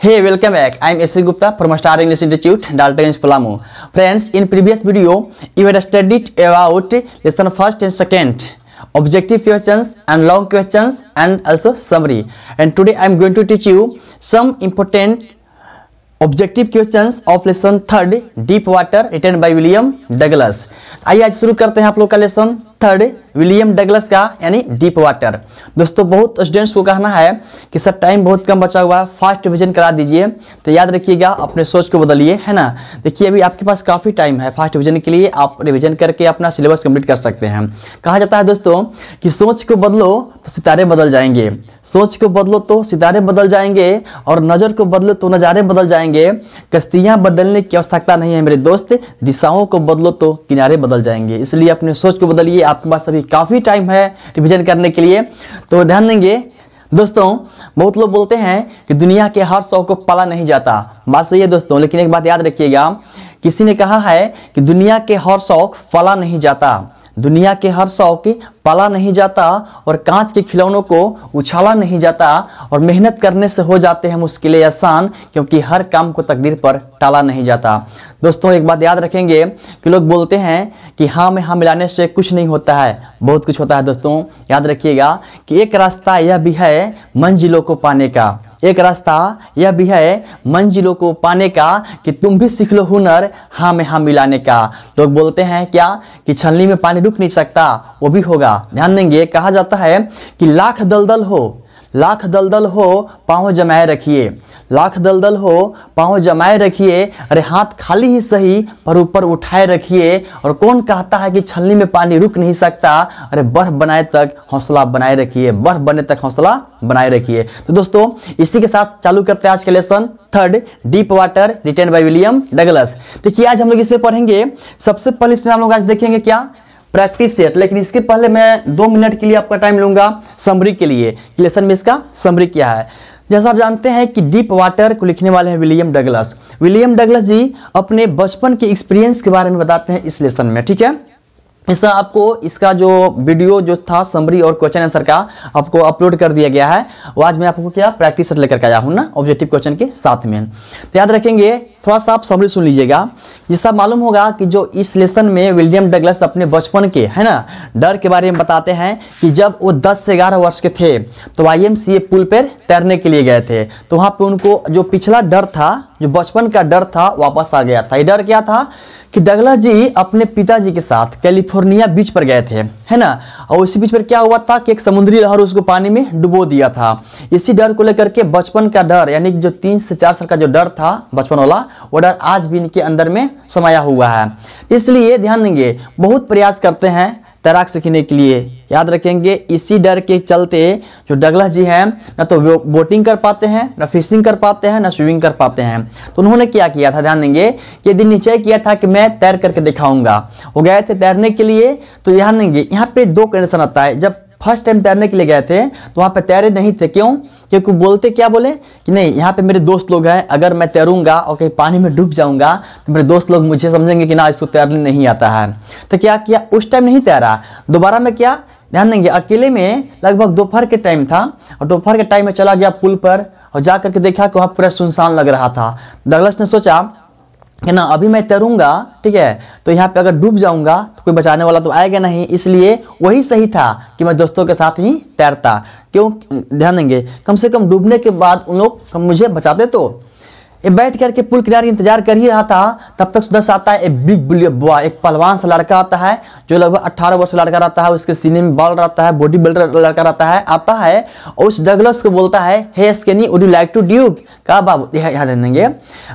Hey, welcome back. I am S.V. Gupta from Star English Institute, Daltonganj, Palamu. Friends, in previous video, you had studied about lesson first and second, objective questions and long questions and also summary. And today I am going to teach you some important objective questions of lesson third deep water written by William Douglas. आइए आज शुरू करते हैं आप लोग का lesson third William Douglas का यानी डीप वाटर। दोस्तों बहुत स्टूडेंट्स को कहना है कि सर टाइम बहुत कम बचा हुआ है, फास्ट रिवीजन करा दीजिए। तो याद रखिएगा, अपने सोच को बदलिए, है ना। देखिए अभी आपके पास काफ़ी टाइम है फास्ट रिवीजन के लिए, आप रिवीजन करके अपना सिलेबस कंप्लीट कर सकते हैं। कहा जाता है दोस्तों कि सोच को बदलो तो सितारे बदल जाएंगे, सोच को बदलो तो सितारे बदल जाएंगे और नज़र को बदलो तो नज़ारे बदल जाएंगे। कश्तियाँ बदलने की आवश्यकता नहीं है मेरे दोस्त, दिशाओं को बदलो तो किनारे बदल जाएंगे। इसलिए अपने सोच को बदलिए, आपके पास अभी काफ़ी टाइम है रिवीजन करने के लिए। तो ध्यान देंगे दोस्तों, बहुत लोग बोलते हैं कि दुनिया के हर शौक को पाला नहीं जाता। बात सही है दोस्तों, लेकिन एक बात याद रखिएगा, किसी ने कहा है कि दुनिया के हर शौक पाला नहीं जाता, दुनिया के हर शौक पाला नहीं जाता और कांच के खिलौनों को उछाला नहीं जाता और मेहनत करने से हो जाते हैं मुश्किलें आसान, क्योंकि हर काम को तकदीर पर टाला नहीं जाता। दोस्तों एक बात याद रखेंगे कि लोग बोलते हैं कि हाँ में हाँ मिलाने से कुछ नहीं होता है, बहुत कुछ होता है। दोस्तों याद रखिएगा कि एक रास्ता यह भी है मंजिलों को पाने का, एक रास्ता यह भी है मंजिलों को पाने का कि तुम भी सीख लो हुनर हाँ में हाँ मिलाने का। लोग बोलते हैं क्या कि छलनी में पानी रुक नहीं सकता, वो भी होगा। ध्यान देंगे, कहा जाता है कि लाख दलदल हो, लाख दलदल हो पाँव जमाए रखिए, लाख दलदल हो पाँव जमाए रखिए, अरे हाथ खाली ही सही पर ऊपर उठाए रखिए। और कौन कहता है कि छलनी में पानी रुक नहीं सकता, अरे बर्फ बनाए तक हौसला बनाए रखिए, बर्फ बने तक हौसला बनाए रखिए। तो दोस्तों इसी के साथ चालू करते हैं आज के lesson third deep water written by William Douglas. देखिए आज हम लोग इसमें पढ़ेंगे, सबसे पहले इसमें हम लोग आज देखेंगे क्या प्रैक्टिस सेट, लेकिन इसके पहले मैं 2 मिनट के लिए आपका टाइम लूंगा समरी के लिए, लेसन में इसका समरी क्या है। जैसा आप जानते हैं कि डीप वाटर को लिखने वाले हैं विलियम डगलस। विलियम डगलस जी अपने बचपन के एक्सपीरियंस के बारे में बताते हैं इस लेसन में, ठीक है। इसका आपको इसका जो वीडियो जो था समरी और क्वेश्चन आंसर का आपको अपलोड कर दिया गया है, वो आज मैं आपको क्या प्रैक्टिस सेट लेकर के आया हूँ ना, ऑब्जेक्टिव क्वेश्चन के साथ में। तो याद रखेंगे, थोड़ा सा आप समरी सुन लीजिएगा, जिससे मालूम होगा कि जो इस लेसन में विलियम डगलस अपने बचपन के है ना डर के बारे में बताते हैं कि जब वो 10 से 11 वर्ष के थे तो YMCA पुल पर तैरने के लिए गए थे। तो वहाँ पे उनको जो पिछला डर था, जो बचपन का डर था, वापस आ गया था। ये डर क्या था कि डगलस जी अपने पिताजी के साथ कैलिफोर्निया बीच पर गए थे, है ना। और उसी बीच पर क्या हुआ था कि एक समुद्री लहर उसको पानी में डुबो दिया था। इसी डर को लेकर के बचपन का डर, यानी जो 3 से 4 साल का जो डर था बचपन वाला, वो डर आज भी इनके अंदर में समाया हुआ है। इसलिए ध्यान देंगे, बहुत प्रयास करते हैं तैराक सीखने के लिए। याद रखेंगे, इसी डर के चलते जो डगलस जी हैं ना तो बोटिंग कर पाते हैं, ना फिशिंग कर पाते हैं, ना स्विमिंग कर पाते हैं। तो उन्होंने क्या किया था, ध्यान देंगे, ये दिन निश्चय किया था कि मैं तैर करके दिखाऊंगा। वो गए थे तैरने के लिए। तो ध्यान देंगे, यहाँ पे 2 कंडीशन आता है। जब फर्स्ट टाइम तैरने के लिए गए थे तो वहाँ पे तैरे नहीं थे, क्यों? क्योंकि बोलते क्या बोले कि नहीं, यहाँ पे मेरे दोस्त लोग हैं, अगर मैं तैरूंगा और कहीं पानी में डूब जाऊंगा तो मेरे दोस्त लोग मुझे समझेंगे कि ना इसको तैरने नहीं आता है। तो क्या किया, उस टाइम नहीं तैरा। दोबारा में क्या, ध्यान देंगे, अकेले में लगभग दोपहर के टाइम था और दोपहर के टाइम में चला गया पुल पर और जा करके देखा कि वहाँ पूरा सुनसान लग रहा था। डगलस ने सोचा कि ना अभी मैं तैरूंगा, ठीक है, तो यहाँ पे अगर डूब जाऊंगा तो कोई बचाने वाला तो आएगा नहीं, इसलिए वही सही था कि मैं दोस्तों के साथ ही तैरता। क्यों? ध्यान देंगे, कम से कम डूबने के बाद उन लोग मुझे बचाते। तो ये बैठ करके पुल किनारे इंतजार कर ही रहा था, तब तक उधर से आता है एक बिग बुलियन बॉय, एक पहलवान सा लड़का आता है जो लगभग 18 वर्ष का लड़का रहता है, उसके सीने में बाल रहता है, बॉडी बिल्डर लड़का रहता है, आता है और उस डगलस को बोलता है, hey skinny would you like to duke. कहा बाबू, यहाँ ध्यान देंगे,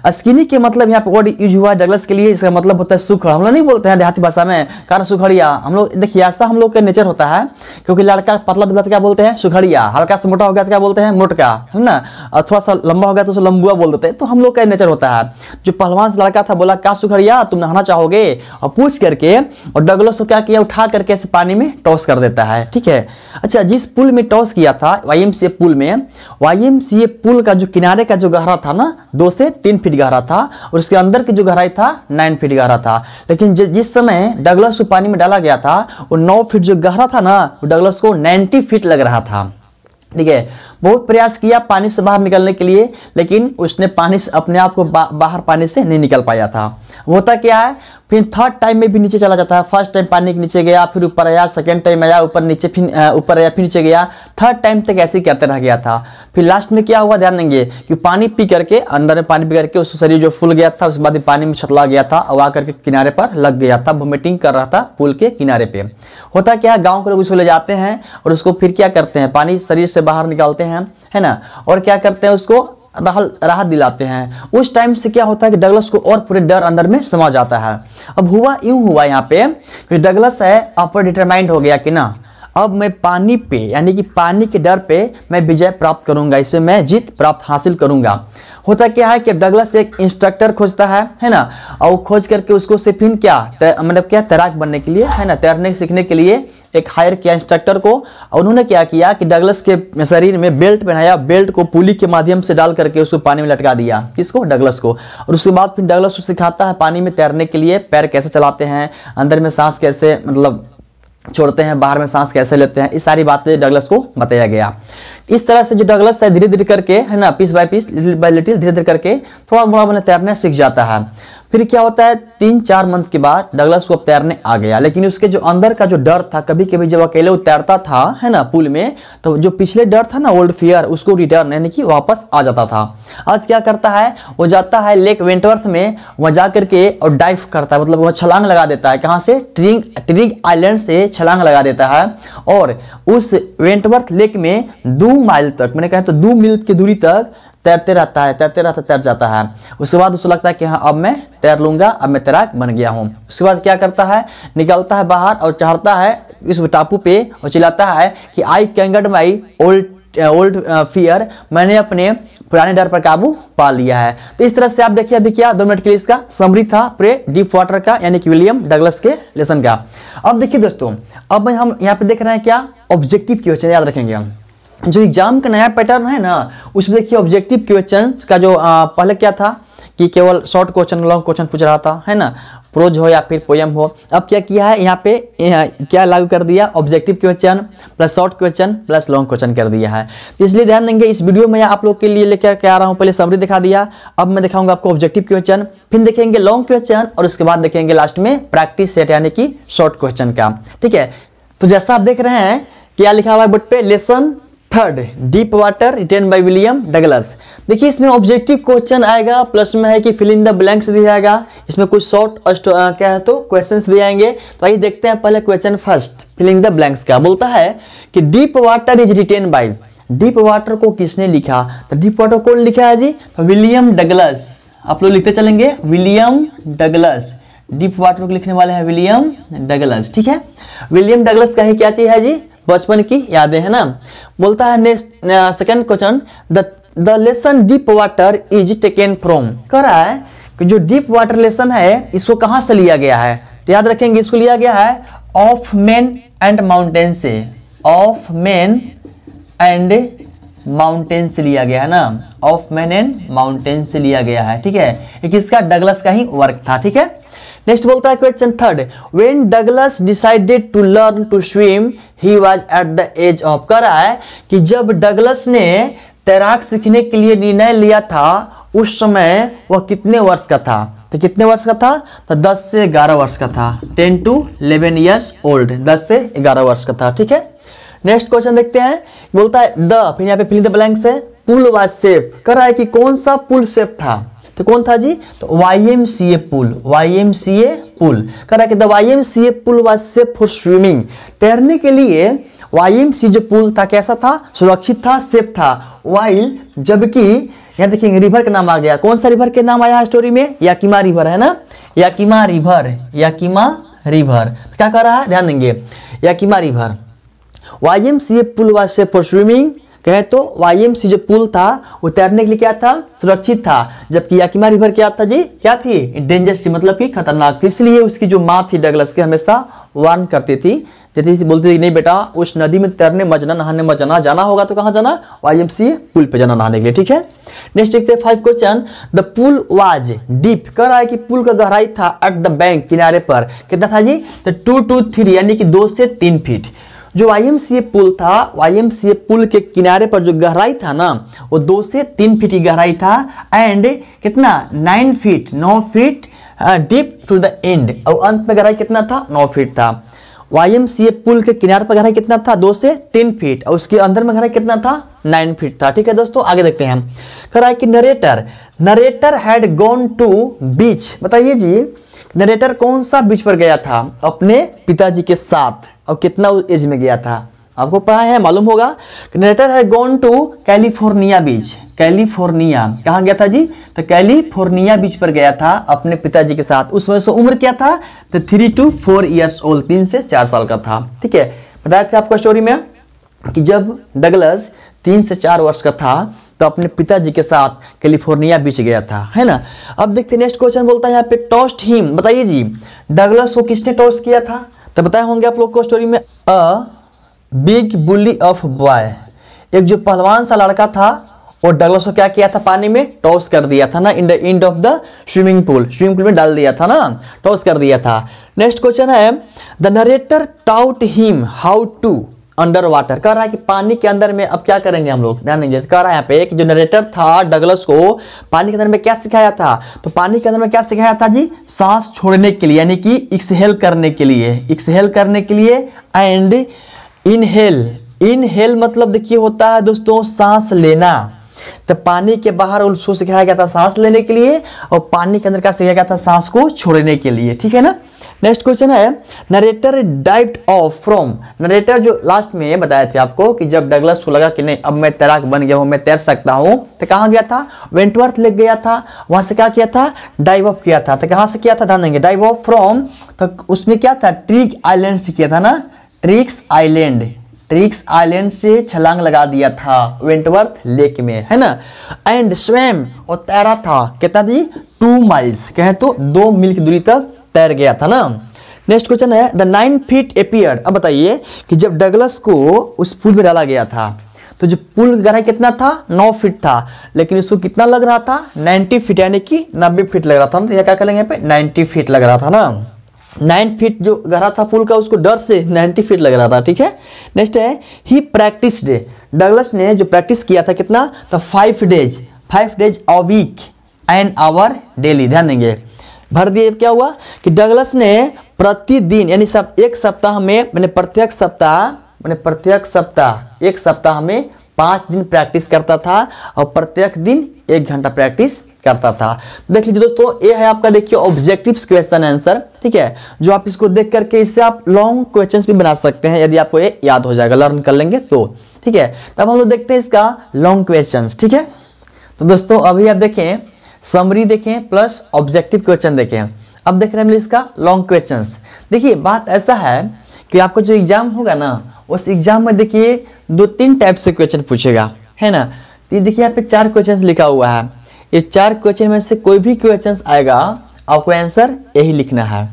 स्किनी के मतलब यहाँ पे वर्ड यूज हुआ है डगलस के लिए, इसका मतलब होता है सुख। हम लोग नहीं बोलते हैं देहाती भाषा में कार सुखड़िया, हम लोग देखिए ऐसा हम लोग का नेचर होता है, क्योंकि लड़का पतला दुबला क्या बोलते हैं सुखड़िया, हल्का सा मोटा हो गया तो क्या बोलते हैं मोटका, है ना, और थोड़ा सा लंबा हो गया तो उसे लंबुआ बोल देते हैं। तो हम लोग का नेचर होता है। जो पहलवान से लड़का था बोला, क्या सुखड़िया तुम नहाना चाहोगे, और पूछ करके और डगलस को क्या किया, उठा करके ऐसे पानी में टॉस कर देता है, ठीक है। अच्छा, जिस पुल में टॉस किया था YMCA पुल में, YMCA पुल का जो किनारे का जो गहरा था ना 2 से 3 फीट गहरा था और उसके अंदर की जो गहराई था 9 फीट गहरा था। लेकिन जिस समय डगलस को पानी में डाला गया था वो 9 फीट जो गहरा था ना, वो डगलस को 90 फीट लग रहा था। ठीक है। बहुत प्रयास किया पानी से बाहर निकलने के लिए, लेकिन उसने पानी से अपने आप को बाहर पानी से नहीं निकल पाया था। होता क्या है, फिर थर्ड टाइम में भी नीचे चला जाता है। फर्स्ट टाइम पानी के नीचे गया, फिर ऊपर आया, सेकेंड टाइम आया ऊपर नीचे, फिर ऊपर आया, फिर नीचे गया, थर्ड टाइम तक ऐसे ही करते रह गया था। फिर लास्ट में क्या हुआ, ध्यान देंगे कि पानी पी करके, अंदर में पानी पी करके उसका शरीर जो फूल गया था, उसके बाद पानी में छटला गया था और आकर के किनारे पर लग गया था, वोमिटिंग कर रहा था पुल के किनारे पे। होता क्या है, गाँव के लोग उसको ले जाते हैं और उसको फिर क्या करते हैं, पानी शरीर से बाहर निकालते हैं, है ना, और क्या करते हैं, उसको राहत दिलाते हैं। उस टाइम से क्या होता है कि डगलस को और पूरे डर अंदर में समा जाता है। अब हुआ यूं हुआ यहाँ पे कि डगलस है अपर डिटरमाइंड हो गया कि ना अब मैं पानी पे, यानी कि पानी के डर पे मैं विजय प्राप्त करूंगा, इसमें मैं जीत प्राप्त हासिल करूंगा। होता क्या है कि डगलस एक इंस्ट्रक्टर खोजता है ना, और खोज करके उसको से फिर क्या मतलब क्या तैराक बनने के लिए, है ना, तैरने सीखने के लिए एक हायर किया इंस्ट्रक्टर को। और उन्होंने क्या किया कि डगलस के शरीर में बेल्ट पहनाया, बेल्ट को पुली के माध्यम से डाल करके उसको पानी में लटका दिया। किसको, डगलस को। और उसके बाद फिर डगलस को सिखाता है पानी में तैरने के लिए, पैर कैसे चलाते हैं, अंदर में सांस कैसे मतलब छोड़ते हैं, बाहर में सांस कैसे लेते हैं, ये सारी बातें डगलस को बताया गया। इस तरह से जो डगलस है धीरे धीरे करके, है ना, piece by piece, little by little, धीरे धीरे करके थोड़ा मोड़ा मैंने तैरना सीख जाता है। फिर क्या होता है, 3-4 मंथ के बाद डगलस को अब तैरने आ गया, लेकिन उसके जो अंदर का जो डर था, कभी कभी जब अकेले वो तैरता था, है ना, पुल में, तो जो पिछले डर था ना, ओल्ड फियर, उसको रिटर्न यानी कि वापस आ जाता था। आज क्या करता है, वो जाता है लेक वेंटवर्थ में, वहाँ जा करके और डाइव करता है, मतलब वह छलांग लगा देता है। कहाँ से, ट्रिग आइलैंड से छलांग लगा देता है और उस वेंटवर्थ लेक में 2 माइल तक, मैंने कहा तो 2 मील की दूरी तक तैरते रहता है, तैर जाता है। उसके बाद उसको लगता है कि हाँ अब मैं तैर लूंगा, अब मैं तैराक बन गया हूँ। उसके बाद क्या करता है, निकलता है बाहर और चढ़ता है इस टापू पे और चिल्लाता है कि आई कैंगड माई ओल्ड फियर, मैंने अपने पुराने डर पर काबू पा लिया है। तो इस तरह से आप देखिए अभी क्या 2 मिनट के लिए इसका समरी था पूरे डीप वाटर का, यानी कि विलियम डगलस के लेसन का। अब देखिए दोस्तों, अब हम यहाँ पे देख रहे हैं क्या, ऑब्जेक्टिव क्वेश्चन याद रखेंगे हम। जो एग्जाम का नया पैटर्न है ना, उसमें देखिए ऑब्जेक्टिव क्वेश्चंस का जो पहले क्या था कि केवल शॉर्ट क्वेश्चन, लॉन्ग क्वेश्चन पूछ रहा था, है ना, प्रोज हो या फिर पोयम हो। अब क्या किया है यहाँ पे, क्या लागू कर दिया, objective question plus short question plus long question कर दिया है। तो इसलिए ध्यान देंगे, इस वीडियो में आप लोग के लिए लेकर के आ रहा हूँ। पहले समरी दिखा दिया, अब मैं दिखाऊंगा आपको ऑब्जेक्टिव क्वेश्चन, फिर देखेंगे लॉन्ग क्वेश्चन और उसके बाद देखेंगे लास्ट में प्रैक्टिस सेट यानी कि शॉर्ट क्वेश्चन का। ठीक है, तो जैसा आप देख रहे हैं क्या लिखा हुआ है बोर्ड पे, lesson 3 deep water written by William Douglas. देखिए इसमें ऑब्जेक्टिव क्वेश्चन आएगा, प्लस में है कि फिल इन द ब्लैंक्स भी आएगा, इसमें कुछ शॉर्ट क्या है तो क्वेश्चंस भी आएंगे। तो आइए देखते हैं पहले question first, fill in the blanks का। बोलता है कि deep water is written by, deep water को किसने लिखा, तो डीप वाटर कौन लिखा है जी, तो विलियम डगलस। आप लोग लिखते चलेंगे विलियम डगलस, डीप वाटर को लिखने वाले हैं विलियम डगलस। ठीक है, विलियम डगलस का ही क्या चीज है जी, बचपन की यादें, है ना। बोलता है next second question, the lesson deep water is taken from, कह रहा है कि जो डीप वाटर लेसन है इसको कहां से लिया गया है, तो याद रखेंगे इसको लिया गया है ऑफ मैन एंड माउंटेन से, ऑफ मैन एंड माउंटेन से लिया गया है ना, ऑफ मैन एंड माउंटेन से लिया गया है। ठीक है, ये किसका, डगलस का ही वर्क था। ठीक है, नेक्स्ट बोलता है question third, when Douglas decided to learn to swim he was at the age of, कह रहा है कि जब डगलस ने तैराक सीखने के लिए निर्णय लिया था उस समय वह कितने वर्ष का था, तो कितने वर्ष का था, तो 10 से 11 वर्ष का था, 10 to 11 years old, 10 से 11 वर्ष का था। ठीक है, नेक्स्ट क्वेश्चन देखते हैं, बोलता है द, फिर यहाँ पे फिल इन द ब्लैंक्स है, पुल वाज सेफ, कह रहा है कि कौन सा पुल सेफ था, तो कौन था जी, तो YMCA पुल, YMCA पुल। कह रहा है कि the YMCA pool was safe for swimming, तैरने के लिए YMCA जो पुल था कैसा था, सुरक्षित था, सेफ था। वाइल, जबकि यहाँ देखिए रिवर का नाम आ गया, कौन सा रिवर के नाम आया स्टोरी में, याकिमा रिवर, है ना, याकिमा रिवर, याकिमा रिवर। तो क्या कर रहा है, ध्यान देंगे, Yakima river, YMCA pool was safe for swimming, कहे तो YMCA जो पुल था वो तैरने के लिए क्या था, सुरक्षित था, जबकि याकिमा रिवर क्या था जी, क्या थी, डेंजरस थी, मतलब कि खतरनाक थी। इसलिए उसकी जो माँ थी डगलस के हमेशा वार्न करती थी, बोलती थी नहीं बेटा उस नदी में तैरने मत जाना, नहाने मत जाना, जाना होगा तो कहाँ जाना, YMCA पुल पे जाना नहाने के लिए। ठीक है, नेक्स्ट देखते हैं 5 question, the pool was deep, कह रहा है कि पुल का गहराई था एट द बैंक, किनारे पर, कितना था जी, तो 2 to 3 यानी कि 2 से 3 फीट। जो YMCA पुल था, YMCA पुल के किनारे पर जो गहराई था ना वो 2 से 3 फीट की गहराई था एंड कितना 9 feet 9 feet deep to the end, और अंत में गहराई कितना था 9 फीट था। YMCA पुल के किनारे पर गहराई कितना था 2 से 3 फीट और उसके अंदर में गहराई कितना था 9 फीट था। ठीक है दोस्तों, आगे देखते हैं हम। कह रहा है कि नरेटर हैड गॉन टू बीच। बताइए जी नरेटर कौन सा बीच पर गया था? अपने पिताजी के साथ। और कितना एज में गया था? आपको पता है, मालूम होगा। Narrator had gone to California beach. California कहाँ गया था जी? तो कैलिफोर्निया बीच पर गया था अपने पिताजी के साथ। उस वजह से उम्र क्या था? तो 3 to 4 years old, 3 से 4 साल का था। ठीक है, बताया था आपको स्टोरी में कि जब डगलस 3 से 4 वर्ष का था तो अपने पिताजी के साथ कैलिफोर्निया बीच गया था, है ना। अब देखते हैं नेक्स्ट क्वेश्चन बोलता है यहाँ पे टॉस्ट हिम। बताइए जी डगलस को किसने टॉस्ट किया था? तो बताए होंगे आप लोग को स्टोरी में, a big bully of boy, एक जो पहलवान सा लड़का था और डगलस को क्या किया था? पानी में टॉस कर दिया था ना, in the end of the swimming pool में डाल दिया था ना, टॉस कर दिया था। नेक्स्ट क्वेश्चन है the narrator taught him how to under water. कह रहा है कि पानी के अंदर में अब क्या करेंगे हम लोग, ध्यान देंगे। कह रहा है यहाँ पे कि जो नरेटर था डगलस को पानी के अंदर में क्या सिखाया था? तो पानी के अंदर में क्या सिखाया था जी? सांस छोड़ने के लिए, यानी कि एक्सहेल करने के लिए, एंड इनहेल मतलब देखिए होता है दोस्तों सांस लेना। तो पानी के बाहर उसको सिखाया गया था सांस लेने के लिए और पानी के अंदर क्या सिखाया गया था? सांस को छोड़ने के लिए। ठीक है ना। नेक्स्ट क्वेश्चन है narrator dived of from. Narrator जो लास्ट में बताए थे आपको कि जब डगलस को लगा कि नहीं अब मैं तैराक बन गया हूँ, मैं तैर सकता हूँ, तो कहाँ गया था? वेंटवर्थ लेक गया था। वहां से क्या किया था? डाइव ऑफ किया था। तो कहाँ से किया था? ध्यान देंगे, डाइव ऑफ फ्रॉम। तो उसमें क्या था? ट्रिक आइलैंड से किया था ना, ट्रिक्स आइलैंड से छलांग लगा दिया था वेंटवर्थ लेक में, है ना। एंड स्वैम और तैरा था कितना जी? 2 miles, कहे तो 2 मील की दूरी तक तैर गया था ना। नेक्स्ट क्वेश्चन है द 9 feet appeared। अब बताइए कि जब डगलस को उस पुल में डाला गया था तो जो पुल का गहराई कितना था? 9 फीट था, लेकिन उसको कितना लग रहा था? 90 फीट, यानी कि 90 फीट लग रहा था। तो यह क्या करेंगे यहाँ पे? 90 फीट लग रहा था ना। 9 फीट जो गहरा था पुल का, उसको डर से 90 फीट लग रहा था। ठीक है। नेक्स्ट है ही प्रैक्टिस्ड। डगलस ने जो प्रैक्टिस किया था कितना? तो 5 days a week an hour daily. ध्यान देंगे, भर दिए। क्या हुआ कि डगलस ने प्रतिदिन यानी सब एक सप्ताह में प्रत्येक सप्ताह एक सप्ताह में 5 दिन प्रैक्टिस करता था और प्रत्येक दिन 1 घंटा प्रैक्टिस करता था। देख लीजिए दोस्तों, ये है आपका देखिए ऑब्जेक्टिव्स क्वेश्चन आंसर। ठीक है, जो आप इसको देख करके इससे आप लॉन्ग क्वेश्चंस भी बना सकते हैं यदि आपको ये याद हो जाएगा, लर्न कर लेंगे तो। ठीक है, तब हम लोग देखते हैं इसका लॉन्ग क्वेश्चंस। ठीक है, तो दोस्तों अभी आप देखें समरी देखें प्लस ऑब्जेक्टिव क्वेश्चन देखें। अब देख रहे हैं इसका लॉन्ग क्वेश्चंस। देखिए बात ऐसा है कि आपको जो एग्जाम होगा ना उस एग्जाम में देखिए 2-3 टाइप से क्वेश्चन पूछेगा, है ना। तो देखिए यहाँ पे 4 क्वेश्चन लिखा हुआ है। ये 4 क्वेश्चन में से कोई भी क्वेश्चन आएगा आपको आंसर यही लिखना है,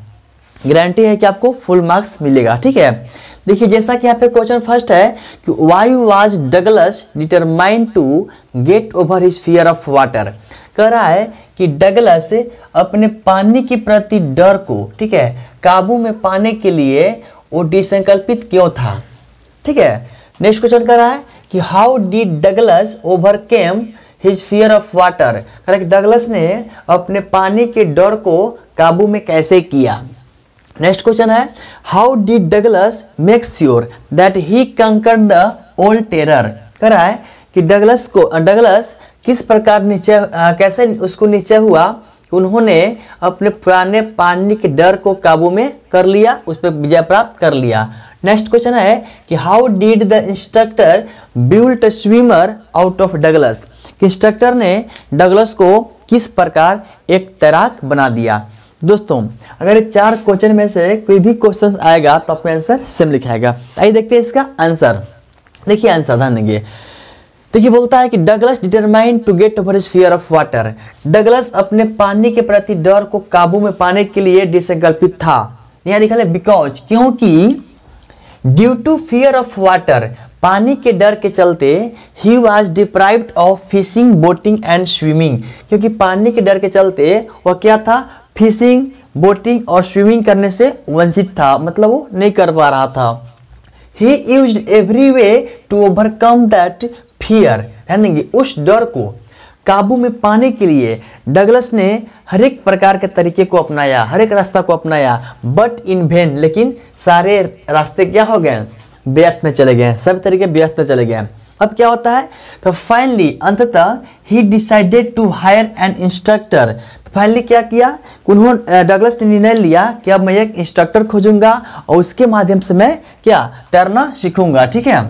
गारंटी है कि आपको फुल मार्क्स मिलेगा। ठीक है, देखिए जैसा कि यहाँ पे क्वेश्चन फर्स्ट है कि why was Douglas determined to get over his fear of water. कह रहा है कि डगलस अपने पानी के प्रति डर को, ठीक है, काबू में पाने के लिए वो डिसंकल्पित क्यों था। ठीक है, नेक्स्ट क्वेश्चन कह रहा है कि how did Douglas overcame his fear of water. कह रहा है कि डगलस ने अपने पानी के डर को काबू में कैसे किया। नेक्स्ट क्वेश्चन है how did Douglas make sure that he conquered the old terror. कह रहा है कि डगलस किस प्रकार कैसे उसको निश्चय हुआ कि उन्होंने अपने पुराने पानी के डर को काबू में कर लिया, उस पर विजय प्राप्त कर लिया। नेक्स्ट क्वेश्चन है कि how did the instructor build a swimmer out of Douglas. Instructor ने डगलस को किस प्रकार एक तैराक बना दिया। दोस्तों अगर ये 4 क्वेश्चन में से कोई भी क्वेश्चन आएगा तो आपको आंसर सेम लिखाएगा। आइए देखते हैं इसका आंसर। देखिए आंसर ध्यान देंगे। देखिए बोलता है कि Douglas determined to get over his fear of water. Douglas अपने पानी के प्रति डर को काबू में पाने के लिए डिसंकल्पित था। यहाँ लिखा है बिकॉज, क्योंकि due to fear of water, पानी के डर के चलते he was deprived of fishing, boating and swimming. क्योंकि पानी के डर के चलते वह क्या था, फिशिंग, बोटिंग और स्विमिंग करने से वंचित था, मतलब वो नहीं कर पा रहा था। He used every way to overcome that fear, यानी उस डर को काबू में पाने के लिए डगलस ने हर एक प्रकार के तरीके को अपनाया, हर एक रास्ता को अपनाया, बट इन वेन, लेकिन सारे रास्ते क्या हो गए, व्यर्थ में चले गए, सब तरीके व्यर्थ में चले गए। अब क्या होता है, तो फाइनली अंततः he decided to hire an instructor. Finally क्या किया, उन्होंने डगलस ने निर्णय लिया कि अब मैं एक इंस्ट्रक्टर खोजूंगा और उसके माध्यम से मैं क्या तैरना सीखूंगा, ठीक है।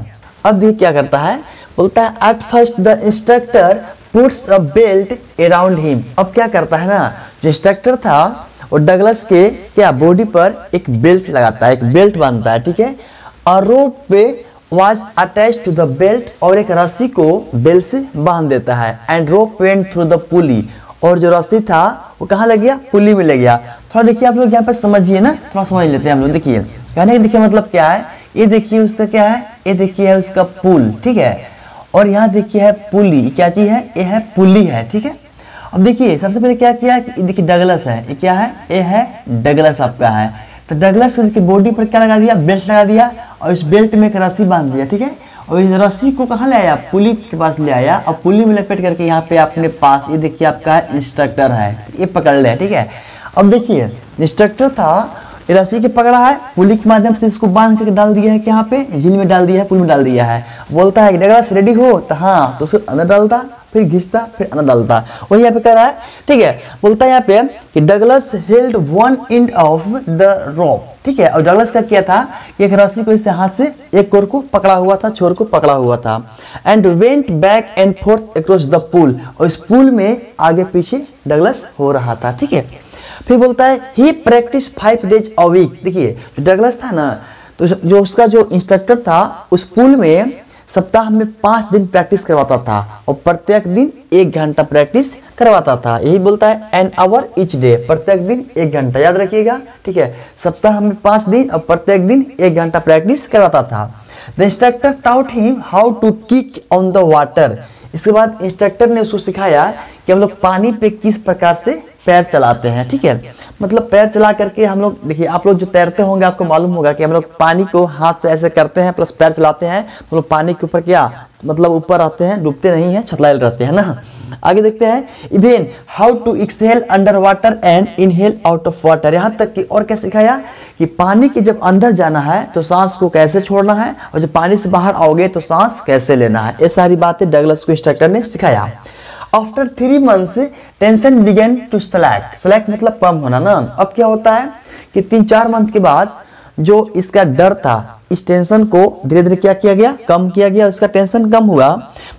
अब देखिए क्या करता है, बोलता है at first the instructor puts a belt around him. अब क्या करता है ना, जो इंस्ट्रक्टर था वो डगलस के क्या बॉडी पर एक बेल्ट लगाता है, एक बेल्ट बांधता है, ठीक है। और रोप पे was attached to the belt, और एक रस्सी को बेल्ट से बांध देता है। And rope went through the pulley, और जो रस्सी था वो कहाँ लग गया, पुली में लग गया। थोड़ा देखिए आप लोग यहाँ पे समझिए ना, थोड़ा समझ लेते हैं हम लोग। देखिए कहने का देखिए मतलब क्या है, ये देखिए उसका क्या है, ये देखिए है उसका पुल, ठीक है। और यहाँ देखिए है पुली, क्या चीज है, ये है पुली है, ठीक है। अब देखिए सबसे पहले क्या किया, देखिए डगलस है, ये क्या है, ये है डगलस आपका है। तो डगलस की बॉडी पर क्या लगा दिया, बेल्ट लगा दिया, और इस बेल्ट में एक रस्सी बांध दिया, ठीक है। और इस रस्सी को कहाँ ले आया, पुली के पास ले आया, और पुली में लपेट करके यहाँ पे अपने पास, ये देखिए आपका इंस्ट्रक्टर है, ये पकड़ लिया, ठीक है। अब देखिए इंस्ट्रक्टर था, ये रस्सी के पकड़ा है, पुली के माध्यम से इसको बांध करके डाल दिया है, कि यहाँ पे झील में डाल दिया है, पुल में डाल दिया है। बोलता है डगलस रेडी हो, तो हाँ, तो उसको अंदर डालता, फिर घिसता, फिर अंदर डालता, वही यहाँ पे कर रहा है, ठीक है। बोलता है यहाँ पे कि Douglas held one and of the rope, ठीक है। और डगलस का किया था कि एक रस्सी को इससे हाथ से एक कोर को पकड़ा हुआ था, छोर को पकड़ा हुआ था। And went back and forth across the pool, और इस पुल में आगे पीछे डगलस हो रहा था, ठीक है। फिर बोलता है ही प्रैक्टिस 5 days a week। देखिए जो डगलस था ना, तो जो उसका जो इंस्ट्रक्टर था उस पुल में सप्ताह में 5 दिन प्रैक्टिस करवाता था, और प्रत्येक दिन 1 घंटा प्रैक्टिस करवाता था। यही बोलता है एन आवर ईच डे, प्रत्येक दिन 1 घंटा, याद रखिएगा, ठीक है। सप्ताह में 5 दिन और प्रत्येक दिन 1 घंटा प्रैक्टिस करवाता था। The instructor taught him how to kick on the water. इसके बाद इंस्ट्रक्टर ने उसको सिखाया कि हम लोग पानी पे किस प्रकार से पैर चलाते हैं, ठीक है। मतलब पैर चला करके हम लोग, देखिए आप लोग जो तैरते होंगे आपको मालूम होगा कि हम लोग पानी को हाथ से ऐसे करते हैं प्लस पैर चलाते हैं, तो लोग पानी के ऊपर क्या मतलब ऊपर आते हैं, डूबते नहीं है, छतलाए रहते हैं ना। आगे देखते हैं, even how to exhale under water and inhale out of water. यहाँ तक कि और क्या सिखाया कि पानी के जब अंदर जाना है तो सांस को कैसे छोड़ना है, और जब पानी से बाहर आओगे तो सांस कैसे लेना है। ये सारी बातें डगलस को इंस्ट्रक्टर ने सिखाया। After 3 months tension began to slack. Slack मतलब कम होना ना। अब क्या होता है कि 3-4 मंथ के बाद जो इसका डर था, इस टेंशन को धीरे धीरे क्या किया गया, कम किया गया, उसका टेंशन कम हुआ।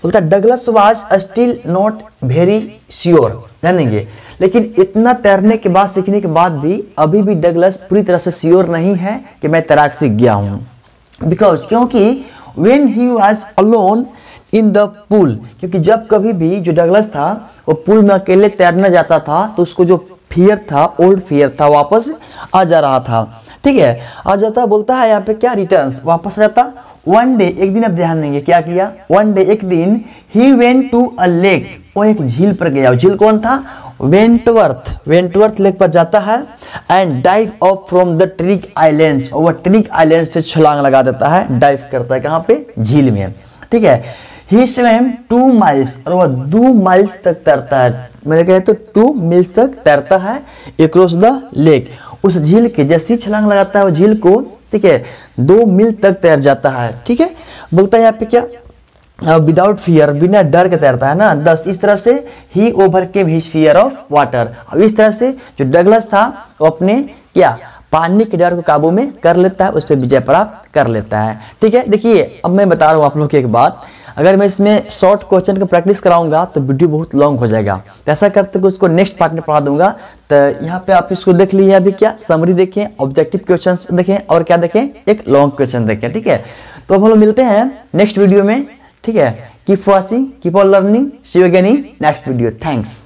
बोलता Douglas was still not very sure, जानेंगे, लेकिन इतना तैरने के बाद, सीखने के बाद भी अभी भी डगलस पूरी तरह से श्योर नहीं है कि मैं तैराक सीख गया हूँ। बिकॉज क्योंकि when he was alone in the pool, क्योंकि जब कभी भी जो डगलस था वो पुल में अकेले तैरने जाता था तो उसको जो फियर था, ओल्ड फियर था, वापस आ जा रहा था, ठीक है, आ जाता। बोलता है यहाँ पे क्या, रिटर्न्स, वापस आ जाता। वन डे, एक दिन, अब ध्यान देंगे क्या किया, वन डे, एक दिन, he went to a lake, वो एक झील पर गया। झील कौन था, वेंटवर्थ, वेंटवर्थ लेक पर जाता है। And dive of from the trick islands, और वह ट्रिक आइलैंड से छलांग लगा देता है, डाइव करता है, कहाँ पे, झील में, ठीक है। He swam 2 miles, और वह 2 miles तक तैरता है, मैंने कहा तो 2 miles तक तैरता है across the lake, उस झील के जैसी छलांग लगाता है वो झील को, ठीक है, 2 मील तक तैर जाता है, ठीक है। बोलता है यहाँ पे क्या, विदाउट फियर, बिना डर के तैरता है ना। 10, इस तरह से ही overcame his fear of water. अब इस तरह से जो डगलस था वो अपने क्या पानी के डर को काबू में कर लेता है, उस पर विजय प्राप्त कर लेता है, ठीक है। देखिए अब मैं बता रहा हूँ आप लोग की एक बात, अगर मैं इसमें शॉर्ट क्वेश्चन का प्रैक्टिस कराऊंगा तो वीडियो बहुत लॉन्ग हो जाएगा। ऐसा करते हुए उसको नेक्स्ट पार्ट में पढ़ा दूंगा। तो यहाँ पे आप इसको देख लीजिए, अभी क्या समरी देखें, ऑब्जेक्टिव क्वेश्चंस देखें, और क्या देखें, एक लॉन्ग क्वेश्चन देखें, ठीक है। तो अब हम लोग मिलते हैं नेक्स्ट वीडियो में, ठीक है। Keep watching, keep on learning, see you again in next video. Thanks.